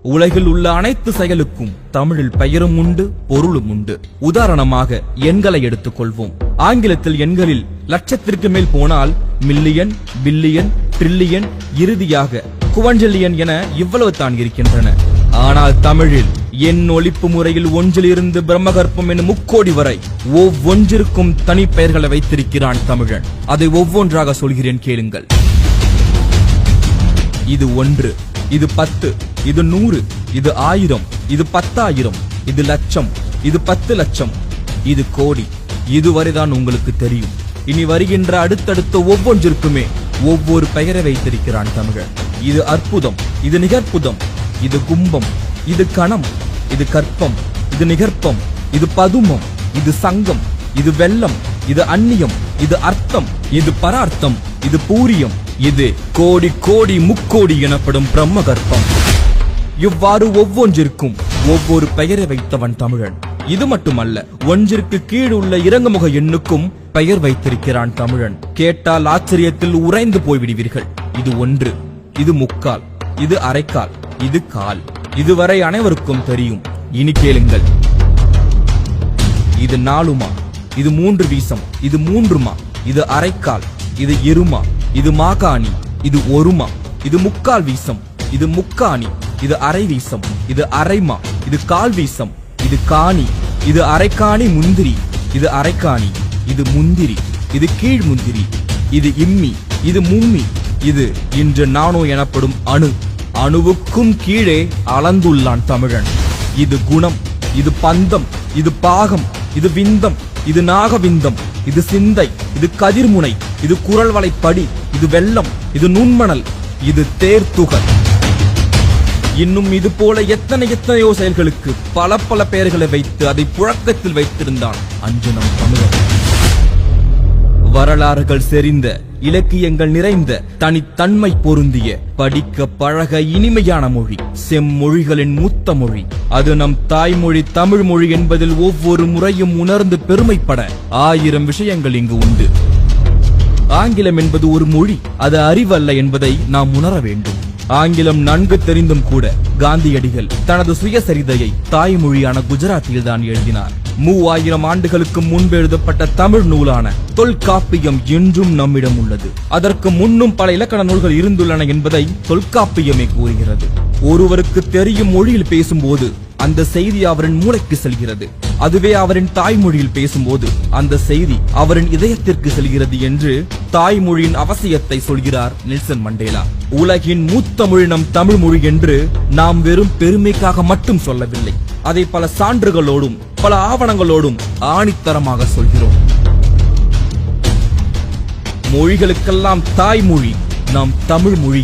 உலகில் உள்ள அனைத்து செயலுக்கும் தமிழில் பெயரும் உண்டு, பொருளும் உண்டு. உதாரணமாக எண்களை எடுத்துக் கொள்வோம். ஆங்கிலத்தில் எண்களில் லட்சத்திற்கு மேல் போனால் மில்லியன், பில்லியன், ட்ரில்லியன், இறுதியாக குவன்ட்ரில்லியன் என இவ்வளவு தான் இருக்கின்றன. ஆனால் தமிழில் எண் ஒலிப்பு முறையில் ஒன்றிலிருந்து பிரம்மகற்பம் எனும் முக்கோடி வரை ஒவ்வொன்றிற்கும் தனி பெயர்களை வைத்திருக்கிறான் தமிழன். அதை ஒவ்வொன்றாக சொல்கிறேன், கேளுங்கள். இது 1, இது 10, இது 100, இது 1000, இது 10,000, இது லட்சம், இது 10 லட்சம், இது கோடி. இதுவரைதான் உங்களுக்கு தெரியும். இனி வருகின்ற அடுத்தடுத்த ஒவ்வொன்றிற்குமே ஒவ்வொரு பெயரை வைத்திருக்கிறான் தமிழன். இது அற்புதம், இது நிகற்புதம், இது கும்பம், இது கணம், இது கற்பம், இது நிகற்பம், இது பதுமம், இது சங்கம், இது வெள்ளம், இது அந்நியம், இது அர்த்தம், இது பரார்த்தம், இது பூரியம், இது கோடி கோடி முக்கோடி எனப்படும் பிரம்மகற்பம். இவ்வாறு ஒவ்வொன்றிற்கும் ஒவ்வொரு பெயரை வைத்தவன் தமிழன். இது மட்டுமல்ல, ஒன்றிற்கு கீழ் உள்ள இறங்குமுக எண்ணுக்கும் பெயர் வைத்திருக்கிறான் தமிழன். கேட்டால் ஆச்சரியத்தில் உறைந்து போய்விடுவீர்கள். இது 1, இது முக்கால், இது அரைக்கால், இது கால். இதுவரை அனைவருக்கும் தெரியும். இனி கேளுங்கள். இது 4மா, இது 3 வீசம், இது 3மா, இது அரைக்கால், இது இருமா, இது மாகாணி, இது 1மா, இது முக்கால் வீசம், இது முக்காணி, இது அரை வீசம், இது அரைமா, இது கால் வீசம், இது காணி, இது அரைக்காணி முந்திரி, இது அரைக்காணி, இது முந்திரி, இது கீழ் முந்திரி, இது இம்மி, இது மும்மி, இது இன்று நானோ எனப்படும் அணு. அணுவுக்கும் கீழே அளந்துள்ளான் தமிழன். இது குணம், இது பந்தம், இது பாகம், இது விந்தம், இது நாகவிந்தம், இது சிந்தை, இது கதிர்முனை, இது குரல் வளைப்படி, இது வெள்ளம், இது நுண்மணல், இது தேர்த்துகள். இன்னும் இது போல எத்தனையோ செயல்களுக்கு பல பல பெயர்களை வைத்து அதை புழக்கத்தில் வைத்திருந்தான் அன்று நம் தமிழன். வரலாறுகள் செறிந்த, இலக்கியங்கள் நிறைந்த, தனித்தன்மை பொருந்திய, படிக்க பழக இனிமையான மொழி, செம்மொழிகளின் மூத்த மொழி. அது நம் தாய்மொழி தமிழ் மொழி என்பதில் ஒவ்வொரு முறையும் உணர்ந்து பெருமைப்பட 1000 விஷயங்கள் இங்கு உண்டு. ஆங்கிலம் என்பது ஒரு மொழி, அது அறிவல்ல என்பதை நாம் உணர வேண்டும். ஆங்கிலம் நன்கு தெரிந்தும் கூட காந்தியடிகள் தனது சுயசரிதையை தாய்மொழியான குஜராத்தில் தான் எழுதினார். 3000 ஆண்டுகளுக்கு முன்பு எழுதப்பட்ட தமிழ் நூலான தொல்காப்பியம் இன்றும் நம்மிடம் உள்ளது. அதற்கு முன்னும் பல இலக்கண நூல்கள் இருந்துள்ளன என்பதை தொல்காப்பியமே கூறுகிறது. ஒருவருக்கு தெரியும் மொழியில் பேசும்போது அந்த செய்தி அவரின் மூளைக்கு செல்கிறது. அதுவே அவரின் தாய்மொழியில் பேசும்போது அந்த செய்தி அவரின் இதயத்திற்கு செல்கிறது என்று தாய்மொழியின் அவசியத்தை சொல்கிறார் நெல்சன் மண்டேலா. உலகின் மூத்த மொழி நம் தமிழ் மொழி என்று நாம் வெறும் பெருமைக்காக மட்டும் சொல்லவில்லை. அதை பல சான்றுகளோடும் பல ஆவணங்களோடும் ஆணித்தரமாக சொல்கிறோம். மொழிகளுக்கெல்லாம் தாய்மொழி நம் தமிழ் மொழி.